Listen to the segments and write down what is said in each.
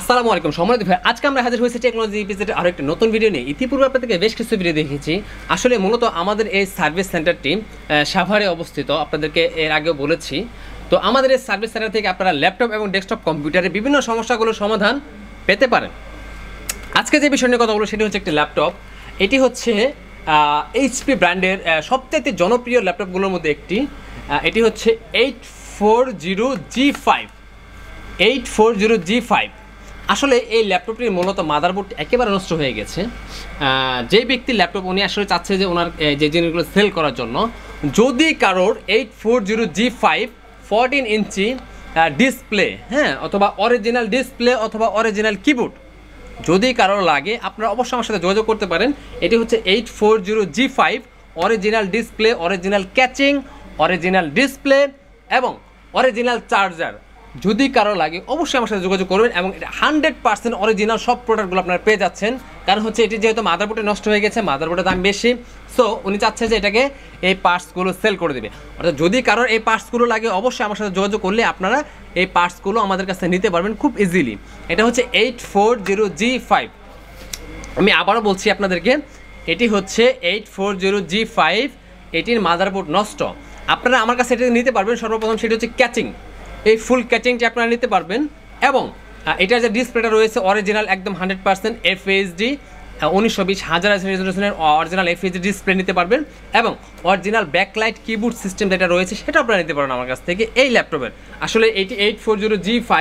আসসালামু আলাইকুম সম্মানিত ভাই, আজকে আমরা হাজির হয়েছি টেকনোলজি ইপিজেড আরো একটা নতুন ভিডিও নিয়ে। ইতিপূর্বে আপনাদেরকে বেশ কিছু ভিডিও দেখিয়েছি। আসলে মূলত আমাদের এই সার্ভিস সেন্টারটি সাভারে অবস্থিত, আপনাদেরকে এর আগেও বলেছি। তো আমাদের এই সার্ভিস সেন্টার থেকে আপনারা ল্যাপটপ এবং ডেস্কটপ কম্পিউটারের বিভিন্ন সমস্যাগুলোর সমাধান পেতে পারেন। আজকে যে বিষয় নিয়ে কথা বলবো সেটি হচ্ছে একটি ল্যাপটপ। এটি হচ্ছে এইচপি ব্র্যান্ডের সবচেয়ে জনপ্রিয় ল্যাপটপগুলোর মধ্যে একটি। এটি হচ্ছে 840G5। আসলে এই ল্যাপটপটির মূলত মাদারবোর্ড একেবারে নষ্ট হয়ে গেছে। যে ব্যক্তি ল্যাপটপ উনি আসলে চাচ্ছে যে ওনার যে জিনিসগুলো সেল করার জন্য, যদি কারোর 840G5 14 ইঞ্চি ডিসপ্লে, হ্যাঁ, অথবা অরিজিনাল ডিসপ্লে অথবা অরিজিনাল কিবোর্ড যদি কারোর লাগে, আপনারা অবশ্যই আমার সাথে যোগাযোগ করতে পারেন। এটি হচ্ছে 840G5 অরিজিনাল ডিসপ্লে, অরিজিনাল ক্যাচিং, অরিজিনাল ডিসপ্লে এবং অরিজিনাল চার্জার যদি কারো লাগে অবশ্যই আমার সাথে যোগাযোগ করবেন। এবং এটা 100% অরিজিনাল সব প্রোডাক্টগুলো আপনারা পেয়ে যাচ্ছেন। কারণ হচ্ছে এটি যেহেতু মাদারবোর্ডে নষ্ট হয়ে গেছে, মাদারবোর্ডের দাম বেশি, সো উনি চাচ্ছে যে এটাকে এই পার্টসগুলো সেল করে দেবে। অর্থাৎ যদি কারোর এই পার্টসগুলো লাগে অবশ্যই আমার সাথে যোগাযোগ করলে আপনারা এই পার্টসগুলো আমাদের কাছে নিতে পারবেন খুব ইজিলি। এটা হচ্ছে 840G5। আমি আবারও বলছি আপনাদেরকে, এটি হচ্ছে 840G5। এটির মাদারবোর্ড নষ্ট। আপনারা আমার কাছে এটা নিতে পারবেন। সর্বপ্রথম সেটি হচ্ছে ক্যাচিং, এই ফুল ক্যাচিংটি আপনারা নিতে পারবেন। এবং এটার যে ডিসপ্লেটা রয়েছে অরিজিনাল একদম 100% FHD 1920 রেজোলিউশনের অরিজিনাল FHD ডিসপ্লে নিতে পারবেন। এবং অরিজিনাল ব্যাকলাইট কিবোর্ড সিস্টেম যেটা রয়েছে সেটা আপনারা নিতে পারেন আমার কাছ থেকে এই ল্যাপটপের। আসলে এটি 840G5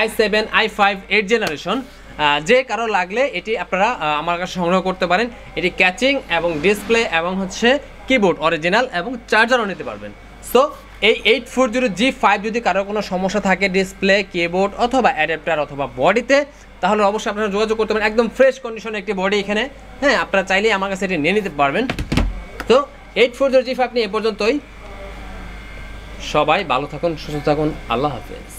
i7 i5 8 জেনারেশন। যে কারো লাগলে এটি আপনারা আমার কাছে সংগ্রহ করতে পারেন। এটি ক্যাচিং এবং ডিসপ্লে এবং হচ্ছে কিবোর্ড অরিজিনাল এবং চার্জারও নিতে পারবেন। সো এই 840G5 যদি কারো কোনো সমস্যা থাকে ডিসপ্লে, কিবোর্ড অথবা অ্যাডাপ্টার অথবা বডিতে, তাহলে অবশ্যই আপনারা যোগাযোগ করতে পারেন। একদম ফ্রেশ কন্ডিশনে একটি বডি এখানে, হ্যাঁ, আপনারা চাইলেই আমার কাছে এটি নিয়ে নিতে পারবেন। তো 840G5 নিয়ে এ পর্যন্তই। সবাই ভালো থাকুন, সুস্থ থাকুন, আল্লাহ হাফেজ।